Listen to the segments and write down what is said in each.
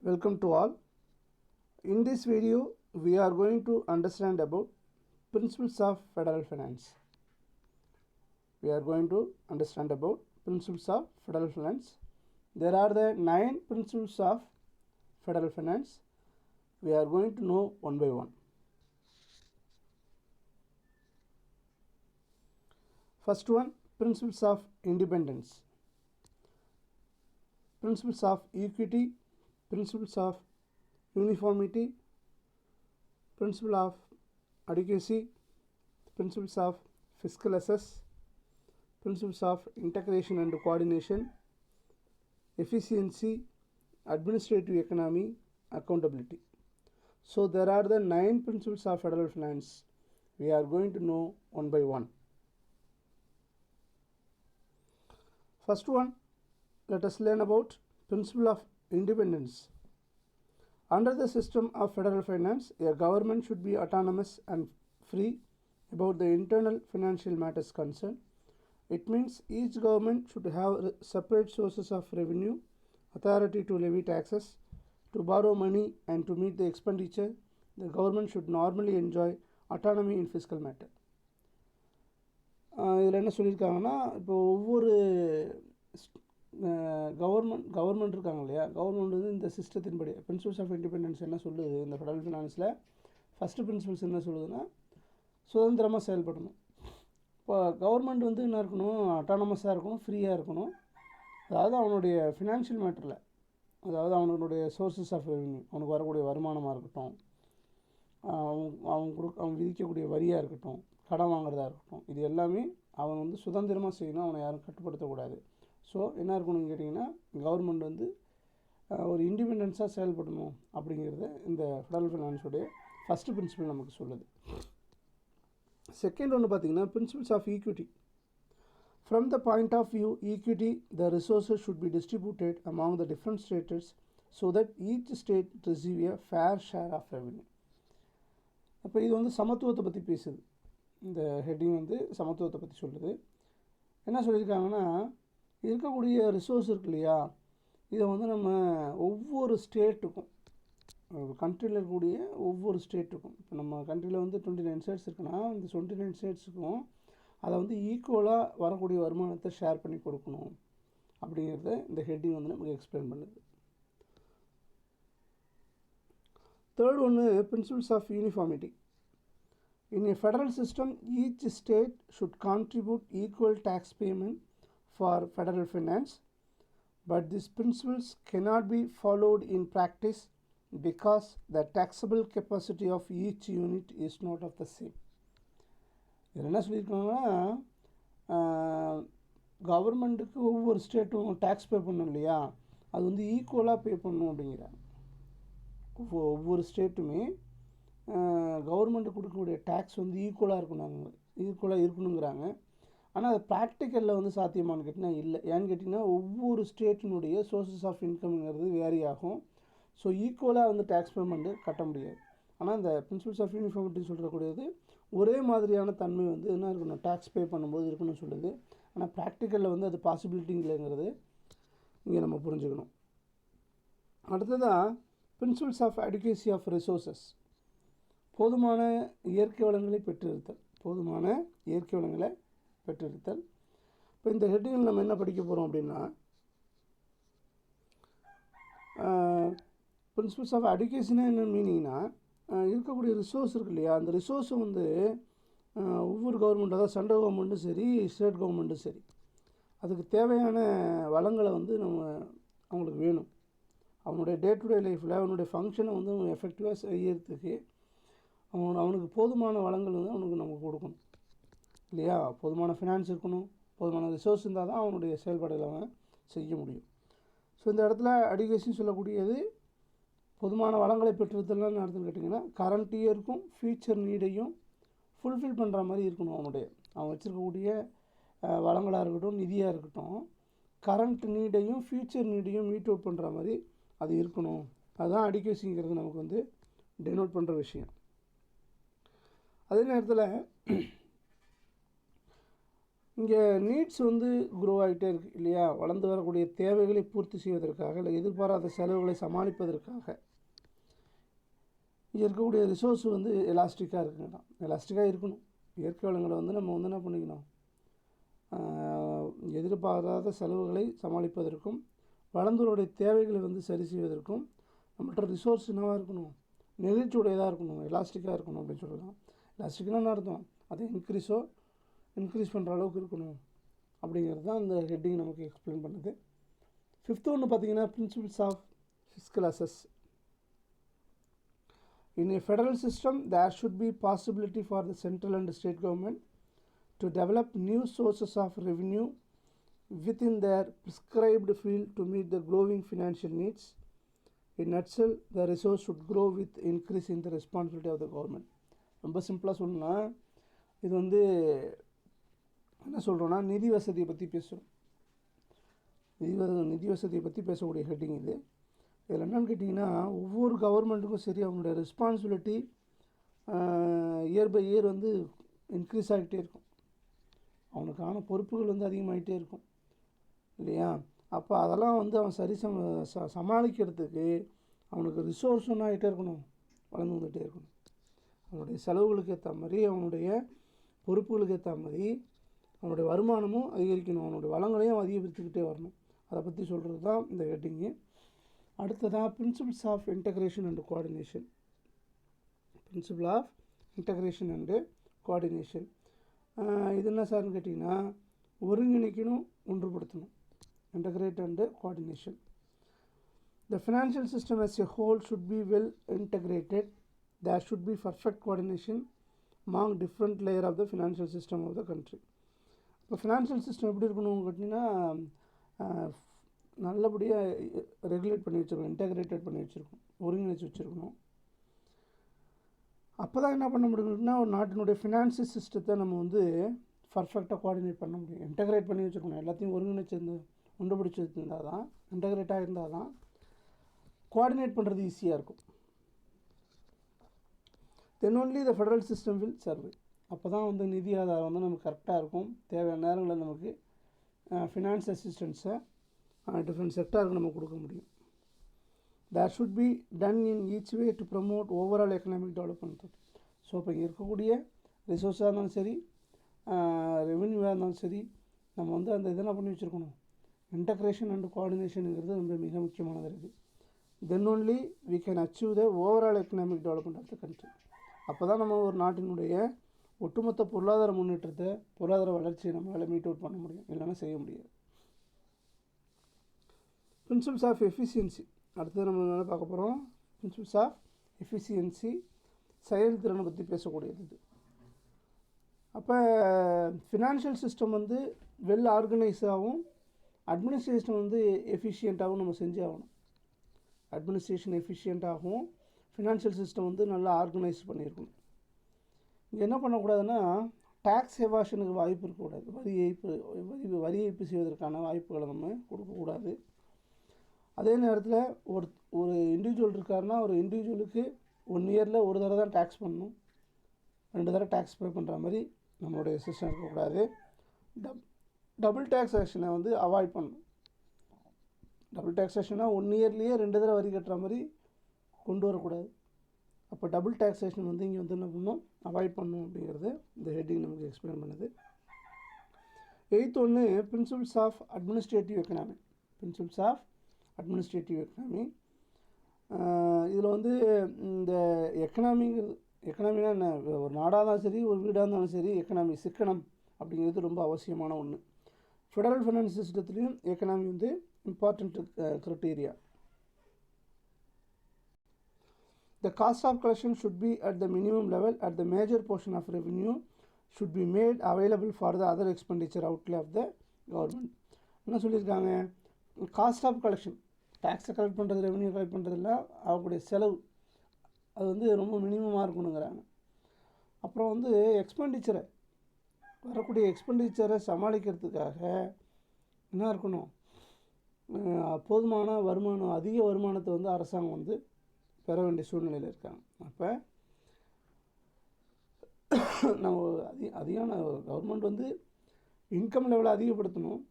Welcome to all. In this video, we are going to understand about principles of federal finance. We are going to understand about principles of federal finance. There are the 9 principles of federal finance. We are going to know one by one. First one, principles of independence. Principles of equity, principles of uniformity, principle of adequacy, principles of fiscal assess, principles of integration and coordination, efficiency, administrative economy, accountability. So there are the 9 principles of federal finance. We are going to know one by one. First one, let us learn about principle of independence. Under the system of federal finance, a government should be autonomous and free about the internal financial matters concerned. It means each government should have separate sources of revenue, authority to levy taxes, to borrow money and to meet the expenditure. The government should normally enjoy autonomy in fiscal matter. இதில் என்ன சொல்லியிருக்காங்கன்னா, இப்போ ஒவ்வொரு government இருக்காங்க இல்லையா, government வந்து இந்த சிஸ்டத்தின்படி principles of independence என்ன சொல்லுது, இந்த ஃபெடரல் ஃபினான்ஸில் ஃபஸ்ட்டு பிரின்சிபல்ஸ் என்ன சொல்லுதுன்னா, சுதந்திரமாக செயல்படணும். இப்போ கவர்மெண்ட் வந்து என்ன இருக்கணும், அட்டானமஸாக இருக்கணும், ஃப்ரீயாக இருக்கணும். அதாவது அவனுடைய ஃபினான்ஷியல் மேட்டரில், அதாவது அவனுடைய சோர்ஸஸ் ஆஃப் ரெவன்யூ, அவனுக்கு வரக்கூடிய வருமானமாக இருக்கட்டும், அவன் விதிக்கக்கூடிய வரியாக இருக்கட்டும், கடன் வாங்குறதா இருக்கட்டும், இது எல்லாமே அவன் வந்து சுதந்திரமாக செய்யணும், அவனை யாரும் கட்டுப்படுத்தக்கூடாது. ஸோ என்ன இருக்கணும்னு கேட்டிங்கன்னா, கவர்மெண்ட் வந்து ஒரு இண்டிபெண்டன்ஸாக செயல்படணும் அப்படிங்கிறத இந்த ஃபெடரல் ஃபினான்ஸுடைய ஃபஸ்ட்டு பிரின்சிபல் நமக்கு சொல்லுது. செகண்ட் ஒன்று பார்த்திங்கன்னா, principles of equity. From the point of view equity, the resources should be distributed among the different states so that each state receive a fair share of revenue. அப்போ இது வந்து சமத்துவத்தை பற்றி பேசுது. இந்த ஹெட்டிங் வந்து சமத்துவத்தை பற்றி சொல்லுது. என்ன சொல்லியிருக்காங்கன்னா, இருக்கக்கூடிய ரிசோர்ஸ் இருக்கு இல்லையா, இதை வந்து நம்ம ஒவ்வொரு ஸ்டேட்டுக்கும், கண்ட்ரியில் இருக்கக்கூடிய ஒவ்வொரு ஸ்டேட்டுக்கும், இப்போ நம்ம கண்ட்ரியில் வந்து 29 ஸ்டேட்ஸ் இருக்குன்னா, இந்த 29 ஸ்டேட்ஸுக்கும் அதை வந்து ஈக்குவலாக வரக்கூடிய வருமானத்தை ஷேர் பண்ணி கொடுக்கணும் அப்படிங்கிறத இந்த ஹெட்டிங் வந்து நமக்கு எக்ஸ்பிளைன் பண்ணுது. தேர்ட் ஒன்று, principles of uniformity. In a federal system, each state should contribute equal tax payment for federal finance, but these principles cannot be followed in practice because the taxable capacity of each unit is not of the same. இதில் என்ன சொல்லியிருக்காங்கன்னா, கவர்மெண்ட்டுக்கு ஒவ்வொரு ஸ்டேட்டும் tax பே பண்ணணும் இல்லையா, அது வந்து ஈக்குவலாக பே பண்ணணும் அப்படிங்கிறாங்க. ஒவ்வொரு ஸ்டேட்டுமே கவர்மெண்ட்டு கொடுக்கக்கூடிய டேக்ஸ் வந்து ஈக்குவலாக இருக்கணுங்கிறாங்க. ஆனால் அது ப்ராக்டிக்கலில் வந்து சாத்தியமானு கேட்டிங்கன்னா இல்லை. ஏன்னு கேட்டிங்கன்னா, ஒவ்வொரு ஸ்டேட்டினுடைய சோர்ஸஸ் ஆஃப் இன்கம்ங்கிறது வேரி ஆகும். ஸோ ஈக்குவலாக வந்து டேக்ஸ் பேமெண்ட்டு கட்ட முடியாது. ஆனால் இந்த பிரின்சிபல்ஸ் ஆஃப் யூனிஃபார்மிட்டி சொல்கிறக்கூடியது ஒரே மாதிரியான தன்மை வந்து என்ன இருக்கணும், டேக்ஸ் பே பண்ணும்போது இருக்கணும்னு சொல்லுது. ஆனால் ப்ராக்டிக்கலில் வந்து அது பாசிபிலிட்டி இல்லைங்கிறது இங்கே நம்ம புரிஞ்சுக்கணும். அடுத்ததாக பிரின்சிபல்ஸ் ஆஃப் அடிக்வேசி ஆஃப் ரிசோர்ஸஸ். போதுமான இயற்கை வளங்களை பெற்றிருத்தல். இப்போ இந்த ஹெட்டிங்கில் நம்ம என்ன படிக்க போகிறோம் அப்படின்னா, பிரின்சிபல்ஸ் ஆஃப் அடிக்வேசினா என்ன மீனிங்னா, இருக்கக்கூடிய ரிசோர்ஸ் இருக்கு இல்லையா, அந்த ரிசோர்ஸை வந்து ஒவ்வொரு கவர்மெண்ட், அதாவது சென்ட்ரல் கவர்மெண்ட்டும் சரி, ஸ்டேட் கவர்மெண்ட்டும் சரி, அதுக்கு தேவையான வளங்களை வந்து அவங்களுக்கு வேணும். அவனுடைய டே டு டே லைஃப்பில் அவனுடைய ஃபங்க்ஷனை வந்து எஃபெக்டிவாக செய்யறதுக்கு அவனுக்கு போதுமான வளங்கள் வந்து அவனுக்கு நம்ம கொடுக்கணும் இல்லையா. போதுமான ஃபினான்ஸ் இருக்கணும், போதுமான ரிசோர்ஸ் இருந்தால் தான் அவனுடைய செயல்பாடுகளை அவன் செய்ய முடியும். ஸோ இந்த இடத்துல அடிகேஷன் சொல்லக்கூடியது போதுமான வளங்களை பெற்றிருத்தலாம் நடத்துன்னு கேட்டிங்கன்னா, கரண்ட் இயருக்கும் ஃபியூச்சர் நீடையும் ஃபுல்ஃபில் பண்ணுற மாதிரி இருக்கணும். அவன் வச்சுருக்கக்கூடிய வளங்களாக இருக்கட்டும், நிதியாக இருக்கட்டும், கரண்ட் நீடையும் ஃபியூச்சர் நீடையும் மீட் அவுட் பண்ணுற மாதிரி அது இருக்கணும். அதுதான் அடிகேசிங்கிறது நமக்கு வந்து டெனோட் பண்ணுற விஷயம். அதே நேரத்தில் இங்கே நீட்ஸ் வந்து க்ரோ ஆகிட்டே இருக்குது இல்லையா, வளர்ந்து வரக்கூடிய தேவைகளை பூர்த்தி செய்வதற்காக இல்லை எதிர்பாராத செலவுகளை சமாளிப்பதற்காக இங்கே இருக்கக்கூடிய ரிசோர்ஸ் வந்து எலாஸ்டிக்காக இருக்குங்க தான், எலாஸ்டிக்காக இருக்கணும். இயற்கை வளங்களை வந்து நம்ம வந்து என்ன பண்ணிக்கணும், எதிர்பாராத செலவுகளை சமாளிப்பதற்கும் வளர்ந்தோருடைய தேவைகளை வந்து சரி செய்வதற்கும் நம்மள்கிட்ட ரிசோர்ஸ் என்னவாக இருக்கணும், நெகிழ்ச்சியுடையதாக இருக்கணும், எலாஸ்டிக்காக இருக்கணும் அப்படின்னு சொல்லலாம். எலாஸ்டிக்னா என்ன அர்த்தம், அதை இன்க்ரீஸ் பண்ணுற அளவுக்கு இருக்கணும் அப்படிங்கிறது தான் அந்த ஹெட்டிங் நமக்கு எக்ஸ்பிளைன் பண்ணுது. ஃபிஃப்த்து ஒன்று பார்த்தீங்கன்னா principles of fiscal access. In a federal system, there should be possibility for the central and state government to develop new sources of revenue within their prescribed field to meet the growing financial needs. In nutshell, the resource should grow with increase in the responsibility of the government. ரொம்ப சிம்பிளாக சொல்லணும்னா இது வந்து என்ன சொல்கிறோன்னா நிதி வசதியை பற்றி பேசுகிறோம். நிதி வசதியை பற்றி பேசக்கூடிய ஹெட்டிங் இது. இதில் என்னென்னு கேட்டிங்கன்னா, ஒவ்வொரு கவர்மெண்ட்டுக்கும் சரி அவங்களுடைய ரெஸ்பான்சிபிலிட்டி இயர் பை இயர் வந்து இன்க்ரீஸ் ஆகிட்டே இருக்கும், அவனுக்கான பொறுப்புகள் வந்து அதிகமாகிட்டே இருக்கும் இல்லையா. அப்போ அதெல்லாம் வந்து அவன் சரி சமாளிக்கிறதுக்கு அவனுக்கு ரிசோர்ஸ் ஒன்று ஆகிட்டே இருக்கணும், வளர்ந்து வந்துகிட்டே இருக்கணும். அவனுடைய செலவுகளுக்கு ஏற்ற மாதிரி அவனுடைய பொறுப்புகளுக்கு ஏற்ற மாதிரி அவனுடைய வருமானமும் அதிகரிக்கணும், அவனுடைய வளங்களையும் அதிகரித்துக்கிட்டே வரணும். அதை பற்றி சொல்கிறது தான் இந்த ஹெட்டிங்கு. அடுத்ததாக principles of integration and coordination. Principle of integration and coordination இது என்ன சார்னு கேட்டிங்கன்னா, ஒருங்கிணைக்கணும், ஒன்றுபடுத்தணும். Integrate and coordination. The financial system as a whole should be well integrated. There should be perfect coordination among different layers of the financial system of the country. இப்போ financial system எப்படி இருக்கணும் கேட்டிங்கன்னா, நல்லபடியாக ரெகுலேட் பண்ணி வச்சுருக்கணும், integrated பண்ணி வச்சுருக்கணும், ஒருங்கிணைச்சு வச்சுருக்கணும். அப்போ தான் என்ன பண்ண முடியும்னா, ஒரு நாட்டினுடைய ஃபினான்ஷியல் சிஸ்டத்தை நம்ம வந்து பர்ஃபெக்டாக கோஆர்டினேட் பண்ண முடியும். இன்டகிரேட் பண்ணி வச்சுருக்கணும், எல்லாத்தையும் ஒருங்கிணைச்சிருந்து ஒன்றுபிடிச்சி இருந்தால் தான், இன்டகிரேட்டாக இருந்தால் தான் கோஆர்டினேட் பண்ணுறது ஈஸியாக இருக்கும். Then only the federal system will survey. அப்போ தான் வந்து நிதி ஆதாரம் வந்து நமக்கு கரெக்டாக இருக்கும். தேவையான நேரங்களில் நமக்கு ஃபினான்ஸ் அசிஸ்டன்ஸை டிஃப்ரெண்ட் செக்டாருக்கு நம்ம கொடுக்க முடியும். There should be done in each way to promote overall economic development. So இப்போ இங்கே இருக்கக்கூடிய ரிசோர்ஸாக இருந்தாலும் சரி, ரெவென்யூவாக இருந்தாலும் சரி, நம்ம வந்து அந்த இதெல்லாம் பண்ணி வச்சுருக்கணும். இன்டகிரேஷன் அண்ட் கோஆர்டினேஷனுங்கிறது ரொம்ப மிக முக்கியமானது இருக்குது. Then only we can achieve the overall economic development of the country. அப்போ தான் நம்ம ஒரு நாட்டினுடைய ஒட்டுமொத்த பொருளாதார முன்னேற்றத்தை, பொருளாதார வளர்ச்சியை நம்மளால் மீட் அவுட் பண்ண முடியும், இல்லைன்னா செய்ய முடியாது. Principles of efficiency. அடுத்தது நம்ம என்ன பார்க்க போகிறோம், பிரின்சிபிள்ஸ் ஆஃப் எஃபிஷியன்சி, செயல்திறனை பற்றி பேசக்கூடியது இது. அப்போ ஃபினான்ஷியல் சிஸ்டம் வந்து வெல் ஆர்கனைஸாகவும் அட்மினிஸ்ட்ரேஷன் வந்து எஃபிஷியண்ட்டாகவும் நம்ம செஞ்சாகணும். அட்மினிஸ்ட்ரேஷன் எஃபிஷியண்ட்டாகவும் ஃபினான்ஷியல் சிஸ்டம் வந்து நல்லா ஆர்கனைஸ் பண்ணியிருக்கணும். இங்கே என்ன பண்ணக்கூடாதுன்னா, டேக்ஸ் எவாஷனுக்கு வாய்ப்பு இருக்கக்கூடாது, வரி ஏய்ப்பு செய்வதற்கான வாய்ப்புகளை நம்ம கொடுக்கக்கூடாது. அதே நேரத்தில் ஒரு இண்டிவிஜுவல் இருக்காருன்னா, ஒரு இண்டிவிஜுவலுக்கு 1 இயரில் ஒரு தடவை தான் டேக்ஸ் பண்ணணும், 2 தடவை டேக்ஸ் பே பண்ணுற மாதிரி நம்மளுடைய சிஸ்டம் இருக்கக்கூடாது. டபுள் டேக்ஸேஷனை வந்து அவாய்ட் பண்ணணும். டபுள் டேக்ஸேஷனாக 1 இயர்லேயே 2 தடவை வரி கட்டுற மாதிரி கொண்டு வரக்கூடாது. அப்போ டபுள் டேக்ஸேஷன் வந்து இங்கே வந்து என்ன பண்ணணும், அவாய்ட் பண்ணணும் அப்படிங்கிறது இந்த ஹெட்டிங் நமக்கு எக்ஸ்பிளைன் பண்ணுது. 8th ஒன்று principles of administrative economy. Principles of administrative economy. இதில் வந்து இந்த எக்கனாமினா என்ன, ஒரு நாடாக இருந்தாலும் சரி, ஒரு வீடாக இருந்தாலும் சரி, எக்கனாமி சிக்கனம் அப்படிங்கிறது ரொம்ப அவசியமான ஒன்று. ஃபெடரல் ஃபைனான்ஸ் சிஸ்டத்துலேயும் எக்கனாமி வந்து important criteria. The cost of collection should be at the minimum level, at the major portion of revenue should be made available for the other expenditure outlay of the government. என்ன சொல்லியிருக்காங்க, cost of collection, டேக்ஸை collect பண்ணுறது, revenue collect பண்ணுறதுல அவங்களுடைய செலவு அது வந்து ரொம்ப மினிமமாக இருக்கணுங்கிறாங்க. அப்புறம் வந்து வரக்கூடிய எக்ஸ்பெண்டிச்சரை சமாளிக்கிறதுக்காக என்ன இருக்கணும், போதுமான வருமானம், அதிக வருமானத்தை வந்து அரசாங்கம் வந்து பெற வேண்டிய சூழ்நிலையில் இருக்காங்க. அப்போ நம்ம அதிகமான கவர்மெண்ட் வந்து இன்கம் லெவலை அதிகப்படுத்தணும்.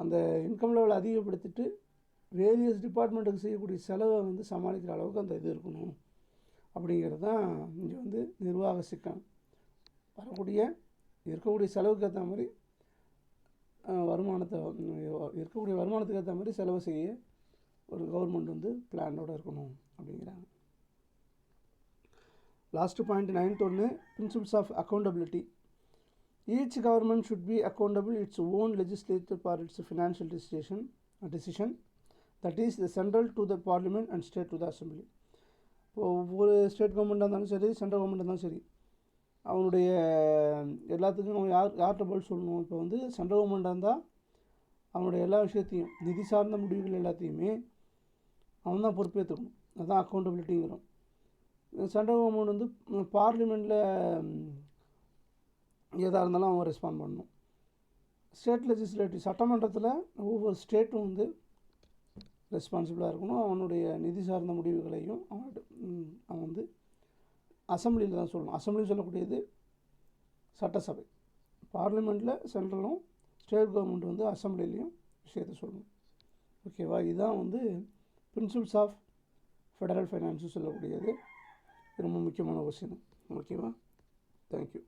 அந்த இன்கம் லெவலை அதிகப்படுத்திட்டு வேரியஸ் டிபார்ட்மெண்ட்டுக்கு செய்யக்கூடிய செலவை வந்து சமாளிக்கிற அளவுக்கு அந்த இது இருக்கணும். அப்படிங்கிறது தான் இங்கே வந்து நிர்வாக சிக்கனம். இருக்கக்கூடிய செலவுக்கு ஏற்ற மாதிரி இருக்கக்கூடிய வருமானத்துக்கு ஏற்ற மாதிரி செலவு செய்ய ஒரு கவர்மெண்ட் வந்து பிளானோடு இருக்கணும் அப்படிங்கிறாங்க. லாஸ்ட்டு பாயிண்ட் 9th ஒன்று, principles of accountability. Each government should be accountable its own legislature for its financial decision that is the central to the parliament and state to the assembly. இப்போது ஒவ்வொரு state கவர்மெண்ட்டாக இருந்தாலும் சரி, central government இருந்தாலும் சரி, அவனுடைய எல்லாத்துக்கும் அவன் யார்கிட்ட பதில் சொல்லணும். இப்போ வந்து சென்ட்ரல் கவர்மெண்ட்டாக இருந்தால் அவனுடைய எல்லா விஷயத்தையும், நிதி சார்ந்த முடிவுகள் எல்லாத்தையுமே அவன் தான் பொறுப்பேற்றுக்கணும். அதுதான் அக்கௌண்டபிலிட்டிங்கிறோம். சென்ட்ரல் கவர்மெண்ட் வந்து பார்லிமெண்ட்டில் எதாக இருந்தாலும் அவன் ரெஸ்பாண்ட் பண்ணணும். ஸ்டேட் லெஜிஸ்லேட்டிவ் சட்டமன்றத்தில் ஒவ்வொரு ஸ்டேட்டும் வந்து ரெஸ்பான்சிபிளாக இருக்கணும். அவனுடைய நிதி சார்ந்த முடிவுகளையும் அவன் வந்து அசம்பிளியில் தான் சொல்லணும். அசம்பிளின்னு சொல்லக்கூடியது சட்டசபை. பார்லிமெண்ட்டில் சென்ட்ரலும், ஸ்டேட் கவர்மெண்ட் வந்து அசம்பிளிலையும் விஷயத்தை சொல்லணும். ஓகேவா? இதுதான் வந்து பிரின்சிபிள்ஸ் ஆஃப் ஃபெடரல் ஃபைனான்ஸு சொல்லக்கூடியது. ரொம்ப முக்கியமான கொஸ்டின். ஓகேவா? தேங்க்யூ.